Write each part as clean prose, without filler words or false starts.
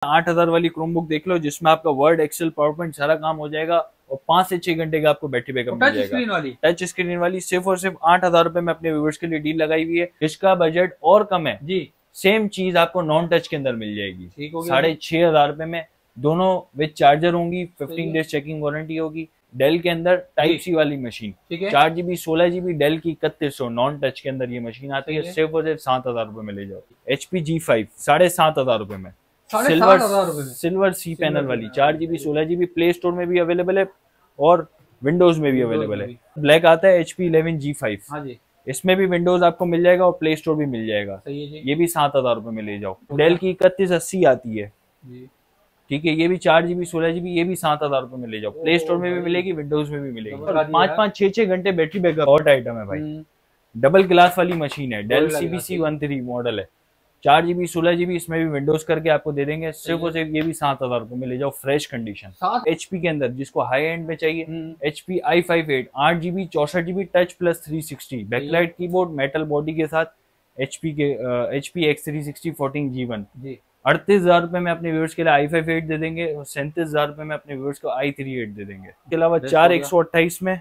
8000 वाली क्रोमबुक देख लो जिसमें आपका वर्ड, एक्सेल, पावर पॉइंट सारा काम हो जाएगा और 5 से 6 घंटे का आपको बैटरी बैकअप मिल जाएगा। टच स्क्रीन वाली सिर्फ और सिर्फ 8000 रुपए में अपने व्यूअर्स के लिए डील लगाई हुई है। जिसका बजट और कम है जी, सेम चीज आपको नॉन टच के अंदर मिल जाएगी 6500 रुपए में। दोनों विद चार्जर होंगी, 15 डेज चेकिंग वारंटी होगी। डेल के अंदर टाइप सी वाली मशीन, 4GB 16GB डेल की 3100 नॉन टच के अंदर ये मशीन आती है। सिर्फ और सिर्फ 7000 रुपए में ले जाओ। HP G5 7500 रुपए में, सिल्वर सी पैनल वाली 4GB 16GB प्ले स्टोर में भी अवेलेबल है और विंडोज में भी अवेलेबल है। ब्लैक आता है HP 11 G5, हाँ जी, इसमें भी विंडोज आपको मिल जाएगा और प्ले स्टोर भी मिल जाएगा। ये भी 7000 रुपए में ले जाओ। डेल की 3180 आती है, ठीक है, ये भी 4GB 16GB, ये भी 7000 रुपए में ले जाओ। प्ले स्टोर में भी मिलेगी, विंडोज में भी मिलेगी। 5-5 6-6 घंटे बैटरी बैकअप। हॉट आइटम है भाई, डबल ग्लास वाली मशीन है, डेल CBC 13 मॉडल है, 4GB 16GB, इसमें भी विंडोज करके आपको दे देंगे। सिर्फ और सिर्फ ये भी 7000 रुपए में ले जाओ, फ्रेश कंडीशन। HP के अंदर जिसको हाई एंड में चाहिए, HP i58 8GB 64GB touch plus 360 backlight keyboard metal body के साथ, HP X360 14G1 जी। 38,000 रुपए में अपने व्यूअर्स के लिए i58 दे देंगे और 37,000 रुपए में अपने व्यूअर्स को i38 दे देंगे। इसके अलावा 4 128 में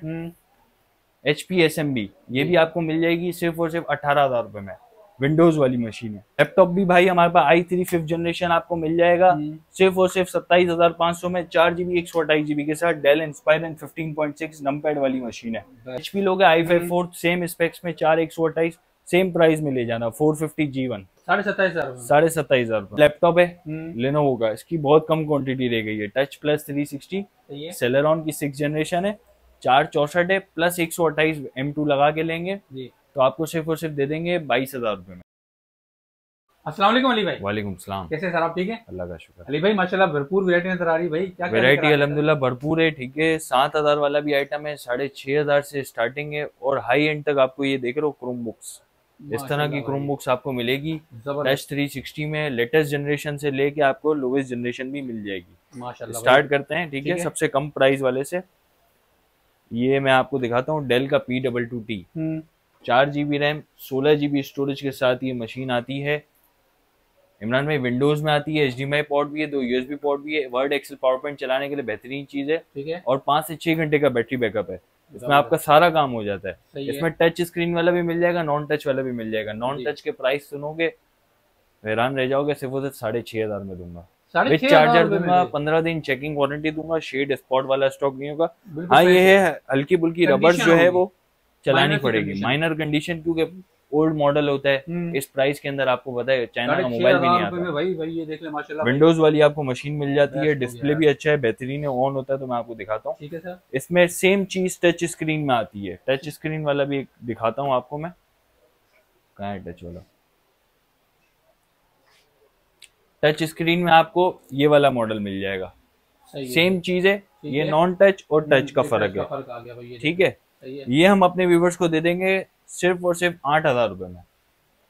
HP SMB, ये भी आपको मिल जाएगी सिर्फ और सिर्फ 18,000 रुपए में। विंडोज वाली मशीन है। लैपटॉप भी भाई हमारे पास i3 5th जनरेशन आपको मिल जाएगा सिर्फ और सिर्फ 27,500 में, 4GB 128GB के साथ। डेल इंस्पायरन 15.6 नमपैड वाली मशीन है। HP लोग i5 4 सेम स्पेक्स में 4 128 सेम प्राइस में ले जाना, 450 G1 27,500 लैपटॉप है लेनोवो का। इसकी बहुत कम क्वांटिटी रह गई है। टच प्लस 360 सेलेरॉन की 6th जनरेशन है, 464 है प्लस 128 M2 लगा के लेंगे तो आपको सिर्फ और सिर्फ दे देंगे 22,000 रुपए में। अस्सलाम वालेकुम अली भाई। वालेकुम सलाम। कैसे सर आप, ठीक है? अल्लाह का शुक्र। अली भाई माशाल्लाह भरपूर वैरायटी नजर आ रही है भाई। क्या वैरायटी अल्हम्दुलिल्लाह भरपूर है, ठीक है। 7000 वाला भी आइटम है, 6500 से स्टार्टिंग है और हाई एंड तक आपको ये देख रहे हो क्रोम बुक्स, इस तरह की क्रोम बुक्स आपको मिलेगी। टच 360 में लेटेस्ट जनरेशन से लेके आपको लोवेस्ट जनरेशन भी मिल जाएगी माशाल्लाह। स्टार्ट करते हैं, ठीक है, सबसे कम प्राइस वाले से। ये मैं आपको दिखाता हूँ, डेल का P22T 4GB RAM 16GB storage के साथ ये मशीन आती है। इमरान भाई विंडोज में आती है, HDMI पोर्ट भी है, 2 USB पोर्ट भी है, वर्ड, एक्सेल, पावर पॉइंट चलाने के लिए बेहतरीन चीज है, ठीक है। और 5 से 6 घंटे का बैटरी बैकअप है, इसमें आपका सारा काम हो जाता है। इसमें टच स्क्रीन वाला भी मिल जाएगा, नॉन टच वाला भी मिल जाएगा। नॉन टच के प्राइस सुनोगे हैरान रह जाओगे। सिर्फ 6500 में दूंगा, विद चार्जर दूंगा, 15 दिन चेकिंग वारंटी दूंगा। शेड स्पॉट वाला स्टॉक नहीं होगा। हाँ ये है हल्की बुल्की रबड़ जो है वो चलानी पड़ेगी, माइनर कंडीशन, क्योंकि ओल्ड मॉडल होता है। इस प्राइस के अंदर आपको पता है चाइना का मोबाइल भी नहीं आता। भाई ये देख ले माशाल्लाह। विंडोज वाली आपको मशीन मिल जाती है, डिस्प्ले भी अच्छा है, बेहतरीन है, ऑन होता है। तो मैं आपको दिखाता हूँ, ठीक है सर। इसमें सेम चीज टच स्क्रीन में आती है। टच स्क्रीन वाला भी दिखाता हूँ आपको मैं। कहाँ है टच वाला? टच स्क्रीन में आपको ये वाला मॉडल मिल जाएगा, सेम चीज है। ये नॉन टच और टच का फर्क है, ठीक है। ये हम अपने व्यूवर्स को दे देंगे सिर्फ और सिर्फ 8000 रुपए में।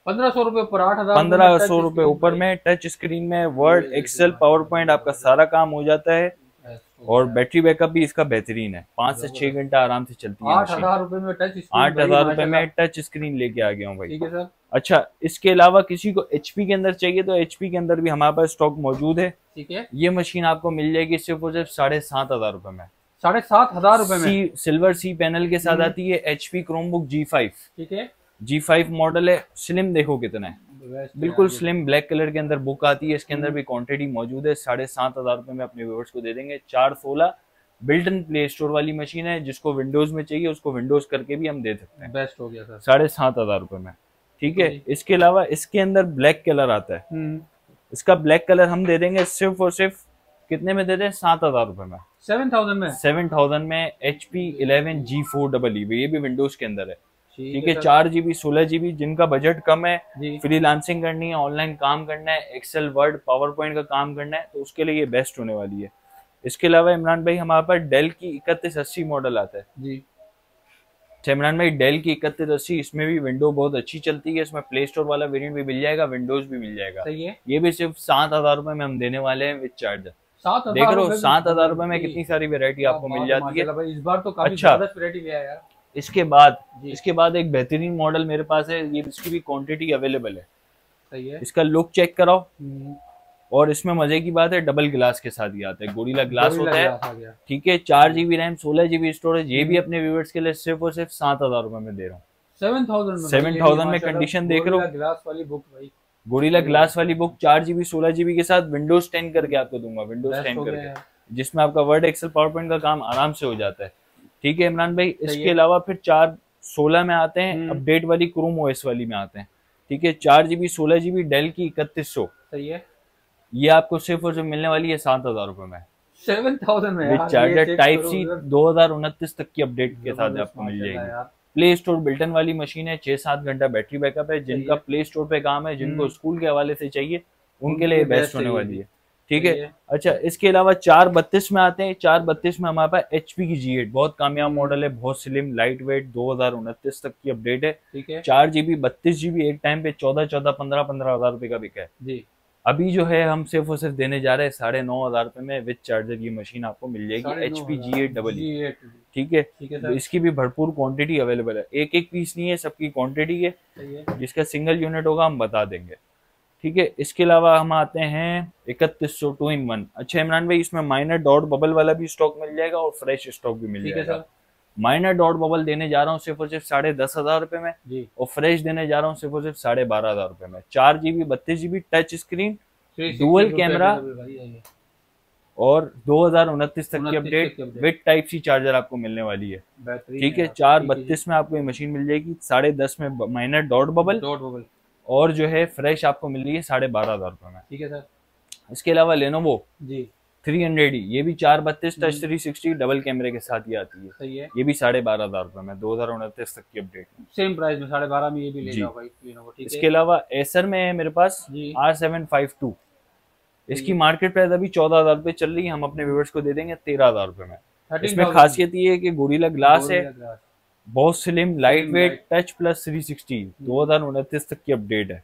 1500 रुपए ऊपर 8000, 1500 रुपए ऊपर में टच स्क्रीन में वर्ड, एक्सेल, पावर पॉइंट आपका सारा काम हो जाता है और बैटरी बैकअप भी इसका बेहतरीन है, 5 से 6 घंटा आराम से चलती है। 8000 रुपए में टच स्क्रीन, 8000 रुपए में टच स्क्रीन लेके आ गया हूँ भाई, ठीक है सर। अच्छा, इसके अलावा किसी को HP के अंदर चाहिए तो HP के अंदर भी हमारे पास स्टॉक मौजूद है, ठीक है। ये मशीन आपको मिल जाएगी सिर्फ और सिर्फ 7500 रुपए में। 7500 रुपए में सिल्वर सी पैनल के साथ आती है। HP क्रोमबुक G5, ठीक है, G5 मॉडल है। स्लिम देखो कितना है, बिल्कुल स्लिम ब्लैक कलर के अंदर बुक आती है। इसके अंदर भी क्वांटिटी मौजूद है। 7500 रुपए में अपने व्यूअर्स को दे देंगे। 416 बिल्ट इन प्ले स्टोर वाली मशीन है, जिसको विंडोज में चाहिए उसको विंडोज करके भी हम दे सकते हैं। बेस्ट हो गया सर, 7500 रुपए में, ठीक है। इसके अलावा इसके अंदर ब्लैक कलर आता है, इसका ब्लैक कलर हम दे देंगे सिर्फ और सिर्फ कितने में दे दें? 7000 रुपए में, 7000 में। 7000 में HP 11 G4EE, ये भी विंडोज के अंदर है, ठीक है। 4GB 16GB, जिनका बजट कम है, फ्रीलांसिंग करनी है, ऑनलाइन काम करना है, एक्सेल, वर्ड, पावर पॉइंट का काम करना है, तो उसके लिए ये बेस्ट होने वाली है। इसके अलावा इमरान भाई हमारे पास डेल की 3180 मॉडल आता है जी। इमरान भाई डेल की 3180, इसमें भी विंडो बहुत अच्छी चलती है। इसमें प्ले स्टोर वाला वेरिएंट भी मिल जाएगा, विंडोज भी मिल जाएगा, सही है। ये भी सिर्फ 7000 रुपए में हम देने वाले हैं विद चार्जर। देख रहे हो 7000 रुपए में कितनी सारी वेरायटी आपको मिल जाती है। इस बार तो काफी अच्छा, वेरायटी है यार। इसके बाद एक बेहतरीन मॉडल मेरे पास है, ये इसकी भी क्वांटिटी अवेलेबल है, सही है। इसका लुक चेक कराओ, और इसमें मजे की बात है डबल ग्लास के साथ ही आता है, गोरिल्ला ग्लास होता है। ठीक है, 4 GB रैम, 16 GB स्टोरेज। ये भी अपने व्यूअर्स के लिए सिर्फ और सिर्फ 7,000 रुपए में दे रहा हूँ। 7,000 में कंडीशन देख रहे हो, ग्लास वाली बुक भाई, गोरिल्ला ग्लास वाली बुक 4 GB 16 GB के साथ विंडोज 10 करके आपको दूंगा, विंडोज 10 करके, जिसमें आपका वर्ड एक्सेल पावर पॉइंट का काम आराम से हो जाता है। ठीक है इमरान भाई, इसके अलावा फिर 4/16 में आते हैं, अपडेट वाली क्रोम ओएस वाली में आते हैं। ठीक है, 4 GB 16 GB डेल की 3100, सही है। ये आपको सिर्फ और सिर्फ मिलने वाली है 7,000 रुपए में, 7,000 में विद चार्जर टाइप सी 2029 तक की अपडेट के साथ आपको मिल जाएगी। प्ले स्टोर बिल्टन वाली मशीन है, 6-7 घंटा बैटरी बैकअप है। जिनका प्ले स्टोर पे काम है, जिनको स्कूल के हवाले से चाहिए, उनके लिए बेस्ट होने वाली है। ठीक है, अच्छा इसके अलावा 4/32 में आते हैं। 4/32 में हमारे पास HP की G8 बहुत कामयाब मॉडल है, बहुत स्लिम लाइट वेट, 2029 तक की अपडेट है। ठीक है, 4 GB 32 GB एक टाइम पे 14-15 हजार रुपए का बिका है जी। अभी जो है हम सिर्फ और सिर्फ देने जा रहे हैं 9,500 रुपए में विद चार्जर। ये मशीन आपको मिल जाएगी HP G8 EE। ठीक है, तो इसकी भी भरपूर क्वांटिटी अवेलेबल है, एक एक पीस नहीं है, सबकी क्वांटिटी है, जिसका सिंगल यूनिट होगा हम बता देंगे। ठीक है, इसके अलावा हम आते हैं 3100 2-in-1। अच्छा इमरान भाई, इसमें माइनर डॉट बबल वाला भी स्टॉक मिल जाएगा और फ्रेश स्टॉक भी मिल जाएगा। माइनर डॉट बबल देने जा रहा हूँ सिर्फ और सिर्फ 10,500 रुपए में जी। और फ्रेश देने जा रहा हूँ सिर्फ और सिर्फ 12,500 रुपए में। 4 GB 32 GB touch screen, dual camera और 2029 तक की update with type C charger आपको मिलने वाली है। ठीक है, 4/32 में आपको ये मशीन मिल जाएगी, 10.5 में माइनर डॉट बबल और जो है फ्रेश आपको मिल रही है 12,500 रुपए में। ठीक है सर। इसके अलावा लेनोवो जी 300E, ये भी 4/32 टच 360 डबल कैमरे के साथ ही आती है। सही है, ये भी 12,500 रुपए में, 2029 तक की अपडेट, सेम प्राइस में 12,500 में ये भी ले जाओ भाई लेनोवो। ठीक है, इसके अलावा एसर में है मेरे पास R752, इसकी मार्केट प्राइस अभी 14,000 रुपए चल रही है, हम अपने व्यूअर्स को दे देंगे 13,000 रुपए में। इसमें खासियत ये है कि गोरिल्ला ग्लास है, बहुत slim light weight, touch plus 360, 2029 तक की अपडेट है।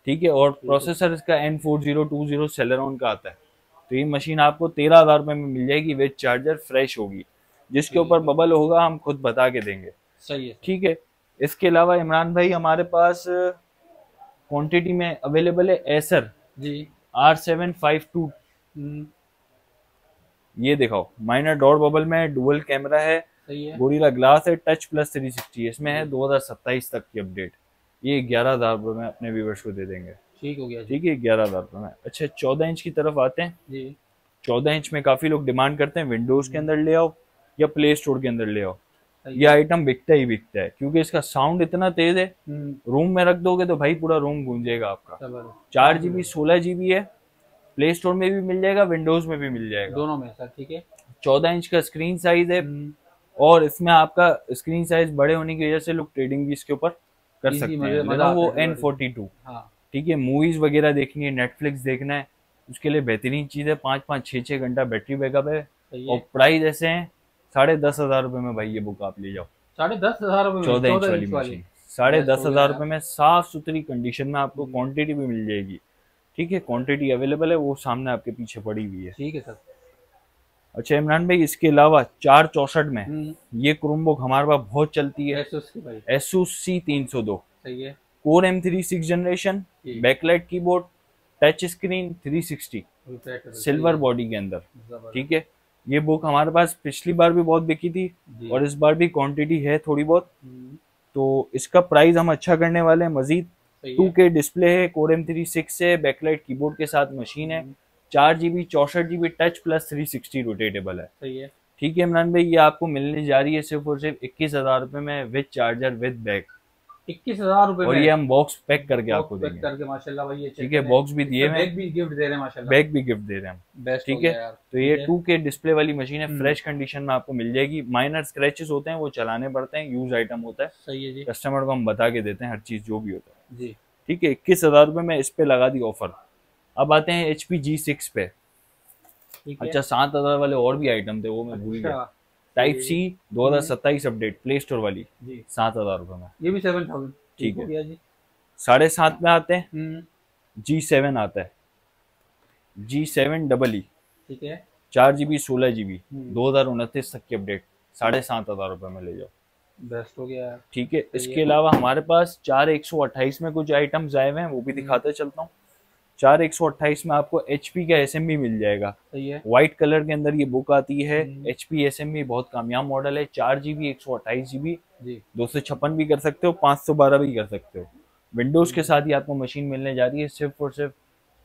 ठीक है, और प्रोसेसर इसका N4020 सेलेरॉन का आता है। तो ये मशीन आपको 13,000 रुपए में मिल जाएगी विद चार्जर, फ्रेश होगी, जिसके ऊपर बबल होगा हम खुद बता के देंगे। सही है। ठीक है, इसके अलावा इमरान भाई हमारे पास क्वांटिटी में अवेलेबल है एसर जी R752, ये दिखाओ, माइनर डॉट बबल में, डुअल कैमरा है, गोरिल्ला ग्लास है, टच प्लस 360, इसमें है 2027 तक की अपडेट। ये 11,000 रुपए में अपने व्यूअर्स को दे देंगे। ठीक हो गया, ठीक है, 11,000 रुपए में। अच्छा 14 इंच की तरफ आते हैं जी। 14 इंच में काफी लोग डिमांड करते हैं, विंडोज के अंदर ले आओ या प्ले स्टोर के अंदर ले आओ, ये आइटम बिकता ही बिकता है, क्योंकि इसका साउंड इतना तेज है, रूम में रख दोगे तो भाई पूरा रूम गूंजेगा आपका। 4 GB 16 GB है, प्ले स्टोर में भी मिल जाएगा, विंडोज में भी मिल जाएगा, दोनों में सर। ठीक है, 14 इंच का स्क्रीन साइज है, और इसमें आपका स्क्रीन साइज बड़े होने की वजह से लोग ट्रेडिंग भी इसके ऊपर कर सकते हैं। वो N42, ठीक है, मूवीज वगैरह देखनी है, नेटफ्लिक्स देखना है, उसके लिए बेहतरीन चीज है। 5-5 6-6 घंटा बैटरी बैकअप है, और प्राइस ऐसे हैं 10,500 रुपए में भाई ये बुक आप ले जाओ। 10,500 रुपए में 14 इंच वाली मशीन 10,500 रुपए में, साफ सुथरी कंडीशन में आपको क्वांटिटी भी मिल जाएगी। ठीक है, क्वांटिटी अवेलेबल है, वो सामने आपके पीछे पड़ी हुई है। ठीक है सर। अच्छा इमरान भाई, इसके अलावा 464 में ये क्रोमबुक हमारे पास बहुत चलती है, Asus C302, सही है, core M3 6th generation, backlight keyboard, touch screen, 360, silver body के अंदर। ठीक है, ये बुक हमारे पास पिछली बार भी बहुत बिकी थी और इस बार भी क्वांटिटी है थोड़ी बहुत, तो इसका प्राइस हम अच्छा करने वाले हैं मजीद। 2K डिस्प्ले है, कोर M3 6 है, बैकलाइट कीबोर्ड के साथ मशीन है, 4 GB 64 GB touch plus 360 rotatable है। सही है। ठीक है इमरान भाई, ये आपको मिलने जा रही है सिर्फ और सिर्फ 21,000 रुपए में विद चार्जर विद बैग। 21,000 रुपए और ये हम बॉक्स पैक करके आपको देंगे। करके माशाल्लाह भाई, ये ठीक है, बॉक्स भी दिए, बैग भी गिफ्ट दे रहे हैं माशाल्लाह, बैग भी गिफ्ट दे रहे हैं हम। ठीक है, तो ये 2K डिस्प्ले वाली मशीन है, फ्रेश कंडीशन में आपको मिल जाएगी। माइनर स्क्रैचेस होते हैं वो चलाने पड़ते हैं, यूज आइटम होता है। सही है जी, कस्टमर को हम बता के देते हैं हर चीज जो भी होता है जी। ठीक है, 21,000 रुपए में इस पे लगा दी ऑफर। अब आते हैं HP G6 पे। अच्छा 7,000 वाले और भी आइटम थे, वो मैं भूल गया। Type C 2027 update, play store वाली 7,000 रुपए में, ये भी 7,000। ठीक है, 7.5 में आते हैं, G7 आता है, G7EE, ठीक है, 4 GB 16 GB, 2029 तक की अपडेट, 7,500 रुपए में ले जाओ, बेस्ट हो गया। ठीक है, इसके अलावा हमारे पास 4 128 में कुछ आइटम्स आए हुए हैं, वो भी दिखाते चलता हूँ। 4128 में आपको HP का SMB मिल जाएगा। सही है। व्हाइट कलर के अंदर ये बुक आती है। HP SMB बहुत कामयाब मॉडल है। 4GB 128GB 256 भी कर सकते हो, 512 भी कर सकते हो। विंडोज के साथ ही आपको मशीन मिलने जा रही है सिर्फ और सिर्फ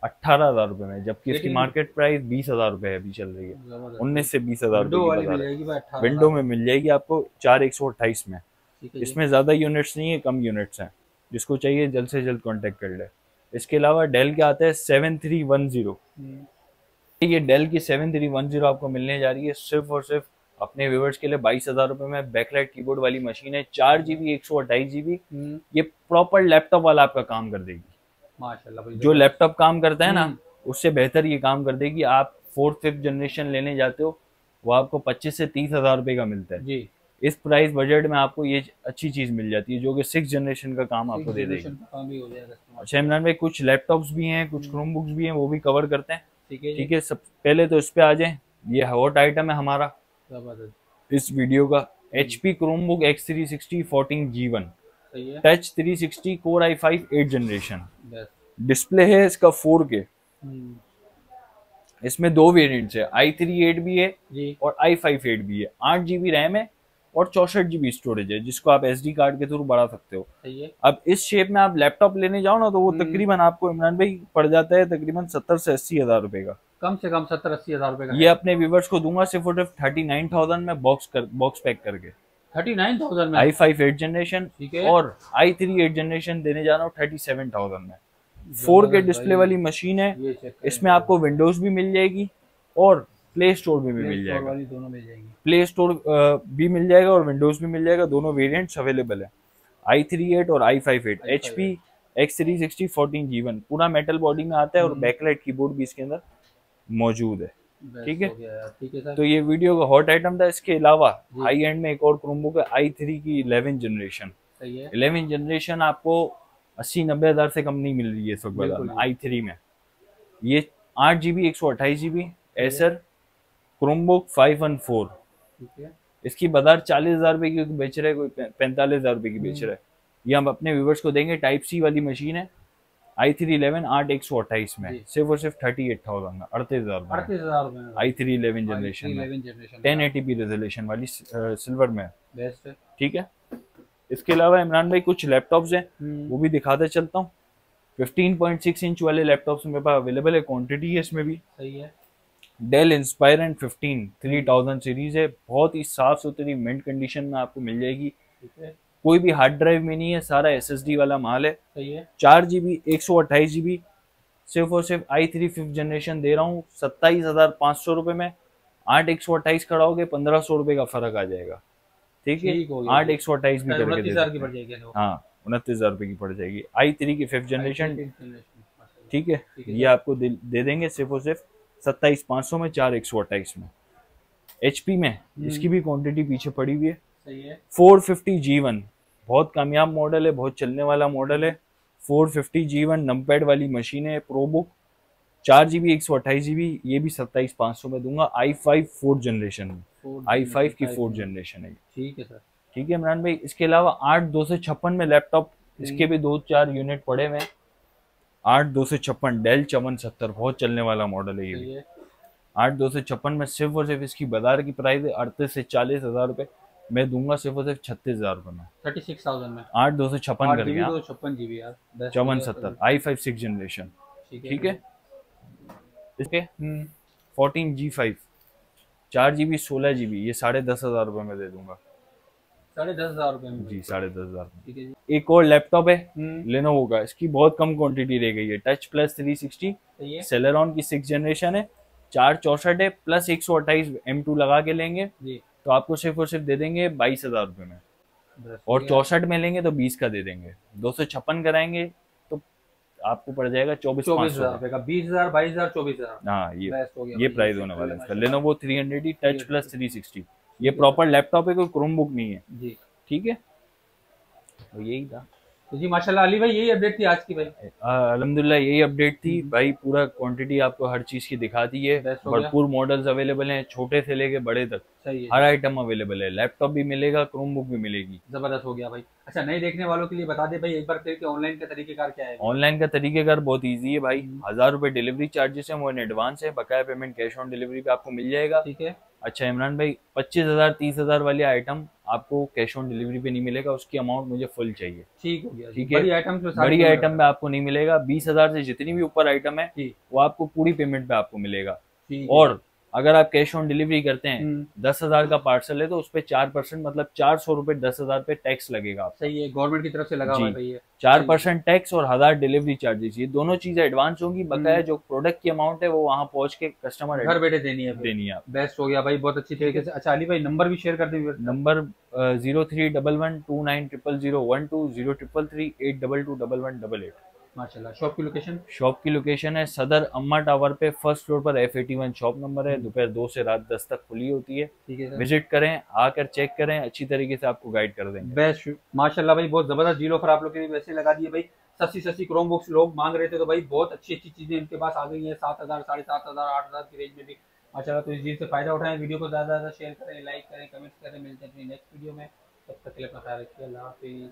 18,000 रुपए में, जबकि इसकी मार्केट प्राइस 20,000 रुपए अभी चल रही है। 19 से 20,000 रुपए विंडो में मिल जाएगी आपको 4128 में। इसमें ज्यादा यूनिट्स नहीं है, कम यूनिट्स हैं। जिसको चाहिए जल्द से जल्द कॉन्टेक्ट कर ले। इसके अलावा डेल के आता है 7310। ये डेल की 7310 आपको मिलने जा रही है सिर्फ और सिर्फ अपने व्यूअर्स के लिए 22,000 रुपए में। बैकलाइट कीबोर्ड वाली मशीन है, 4GB 128GB। ये प्रॉपर लैपटॉप वाला आपका काम कर देगी माशाल्लाह। जो लैपटॉप काम करता है ना, उससे बेहतर ये काम कर देगी। आप 4th 5th जनरेशन लेने जाते हो, वो आपको 25 से 30,000 रुपए का मिलता है जी। इस प्राइस बजट में आपको ये अच्छी चीज मिल जाती है, जो कि 6th जनरेशन का काम आपको दे देगी। अच्छा इमरान भाई, कुछ लैपटॉप्स भी हैं, कुछ क्रोम बुक्स भी हैं, वो भी कवर करते हैं। ठीक है, सब पहले तो इस पे आ जाए। ये हॉट आइटम है हमारा इस वीडियो का, HP Chromebook X360 14G1 touch 360 Core i5 8th generation. Display है इसका 4K। इसमें दो वेरिएंट्स है, i3 8 भी है और i5 8 भी है। 8GB रैम है और 64GB स्टोरेज है, जिसको आप SD कार्ड के थ्रू बढ़ा सकते हो। अब इस शेप में आप लैपटॉप लेने जाओ ना, तो वो तकरीबन आपको इमरान भाई पड़ जाता है तकरीबन 70 से 80 हजार रुपए का, कम से कम 70-80 हजार रुपए का। ये अपने व्यूवर्स को दूंगा सिर्फ 39,000 में बॉक्स पैक करके। 39,000 में i5 8th जनरेशन और i3 8th जनरेशन देने जा रहा हूँ 37,000 में। 4K डिस्प्ले वाली मशीन है। इसमें आपको विंडोज भी मिल जाएगी और प्ले स्टोर भी मिल जाएगा। दोनों मिल जाएंगे, प्ले स्टोर भी मिल जाएगा और विंडोज भी मिल जाएगा। दोनों वेरिएंट्स अवेलेबल है। i3 8 और i5 8 HP X360 14G1 पूरा मेटल बॉडी में आता है और बैकलाइट कीबोर्ड भी इसके अंदर मौजूद है। ठीक है, सर। तो ये वीडियो का हॉट आइटम था। इसके अलावा हाई एंड में एक और क्रोमबुक है i3 की 11th जनरेशन। 11th जनरेशन आपको 80-90 हजार से कम नहीं मिल रही है इस वक्त बाजार में i3 में। ये 8GB 128GB एसर क्रोमबुक 514। इसकी बाजार 40,000 रुपए की बेच रहा है, कोई 45,000 रुपए की बेच रहा है। ये हम अपने व्यूवर्स को देंगे। टाइप सी वाली मशीन है, i3 11 8 128 में सिर्फ और सिर्फ 38,000 में, 38,000 i3 11 जनरेशन में 1080p रेजोल्यूशन वाली सिल्वर में बेस्ट है। ठीक है, इसके अलावा इमरान भाई कुछ लैपटॉप्स हैं, वो भी दिखाते चलता हूँ। 15.6 इंच वाले लैपटॉप्स मेरे पास अवेलेबल है, क्वांटिटी है इसमें भी। सही है। डेल इंस्पायरन 15 3000 सीरीज है, बहुत ही साफ सुथरी मिंट कंडीशन में आपको मिल जाएगी। कोई भी हार्ड ड्राइव में नहीं है, सारा SSD वाला माल है। सही है। 4GB 128GB सिर्फ और सिर्फ i3 5th जनरेशन दे रहा हूँ 27,500 रुपए में। 8 128 कराओगे 1,500 रुपए का फर्क आ जाएगा। ठीक है, 8 128 भी करके दे देंगे। हाँ, 29,000 रुपए की पड़ जाएगी i3 की 5th जनरेशन। ठीक है, ये आपको दे देंगे सिर्फ और सिर्फ 27,500 में, 4 128 में। HP में इसकी भी क्वांटिटी पीछे पड़ी हुई है। 450G1 बहुत कामयाब मॉडल है, बहुत चलने वाला मॉडल है। 450G1 नमपैड वाली मशीन है, प्रोबुक 4GB 128GB, ये भी 27,500 में दूंगा। i5 4th जनरेशन में, i5 की 4th जनरेशन है। ठीक है सर। ठीक है इमरान भाई, इसके अलावा 8 256 में लैपटॉप, इसके भी 2-4 यूनिट पड़े हुए हैं। 8 256 डेल 5470 बहुत चलने वाला मॉडल है ये भी। 8 256 में सिर्फ और सिर्फ इसकी बाजार की प्राइस है 38 से 40 हजार रुपए, मैं दूंगा सिर्फ और सिर्फ 36,000 रुपए में, 36,000 में। 8 256 कर गया, 56GB यार, 5470 i5 6th जनरेशन। ठीक है, इसके 14G5 4GB 16GB, ये 10,500 रुपए में दे दूंगा। 10,500 रुपए में जी, 10,500। एक और लैपटॉप है लेनोवो का, इसकी बहुत कम क्वांटिटी रह गई है। टच प्लस 360 सेलेरॉन की 6th जनरेशन है, 464 है प्लस 128 M2 लगा के लेंगे तो आपको सिर्फ और सिर्फ दे देंगे 22,000 रुपए में, और 64 में लेंगे तो 20 का दे देंगे। 256 कराएंगे तो आपको पड़ जाएगा 24,500 रुपए का। 20,000 22,000 24,000। हाँ, ये प्राइस होने वाला है इसका। लेनोवो 300 टच प्लस 360, ये प्रॉपर लैपटॉप है, कोई क्रोमबुक नहीं है जी। ठीक है, तो यही था। तो जी माशाल्लाह अली भाई, यही अपडेट थी आज की भाई। अल्हम्दुलिल्लाह यही अपडेट थी भाई। पूरा क्वांटिटी आपको हर चीज की दिखा दी है। बेस्ट हो गया। भरपूर मॉडल्स अवेलेबल हैं, छोटे से लेके बड़े तक सही है। हर आइटम अवेलेबल है। लैपटॉप भी मिलेगा, क्रोम बुक भी मिलेगी। जबरदस्त हो गया भाई। अच्छा, नए देखने वालों के लिए बता दे भाई एक बार फिर कि ऑनलाइन का तरीकेकार क्या है। ऑनलाइन का तरीकेकार बहुत इजी है भाई। 1000 रुपए डिलीवरी चार्जेस है, वो इन एडवांस है। बकाया पेमेंट कैश ऑन डिलीवरी पे आपको मिल जाएगा। ठीक है। अच्छा इमरान भाई, 25,000 30,000 वाले आइटम आपको कैश ऑन डिलीवरी पे नहीं मिलेगा, उसकी अमाउंट मुझे फुल चाहिए। ठीक हो गया। ठीक है, बड़ी आइटम में बड़ी आइटम में आपको नहीं मिलेगा। 20,000 से जितनी भी ऊपर आइटम है जी, वो आपको पूरी पेमेंट पे आपको मिलेगा। ठीक है। और अगर आप कैश ऑन डिलीवरी करते हैं, 10,000 का पार्सल है तो उस पर 4% मतलब 400 रुपए 10,000 पे टैक्स लगेगा आपको। सही है, गवर्नमेंट की तरफ से लगा हुआ है भाई ये। 4% टैक्स और 1000 डिलीवरी चार्जेस, ये दोनों चीजें एडवांस होंगी। बकाया जो प्रोडक्ट की अमाउंट है वो वहां पहुंच के कस्टमर घर बैठे देनी है देनी है आप। बेस्ट हो गया भाई, बहुत अच्छी तरीके से। अच्छा अली भाई, नंबर भी शेयर कर दें। नंबर 031129000120 33338221188। माशाल्लाह। शॉप की लोकेशन? शॉप की लोकेशन है सदर अम्मा टावर पे फर्स्ट फ्लोर पर F81 शॉप नंबर है। दोपहर 2 से रात 10 तक खुली होती है। ठीक है सर। विजिट करें, आकर चेक करें, अच्छी तरीके से आपको गाइड कर देंगे। बेस्ट माशाल्लाह भाई, बहुत जबरदस्त डील ऑफर आप लोग के लिए वैसे लगा दिए भाई। सस्ती सस्ती क्रोम बुक्स लोग मांग रहे थे, तो भाई बहुत अच्छी अच्छी चीजें इनके पास आ गई हैं 7,000 7,500 8,000 की रेंज में भी माशाल्लाह। तो इस डील से फायदा उठाएं, वीडियो को ज्यादा से ज्यादा शेयर करें, लाइक करें, कमेंट्स करें। मिलते हैं अपनी नेक्स्ट वीडियो में, तब तक के लिए अपना ख्याल रखिए। अल्लाह हाफिज़।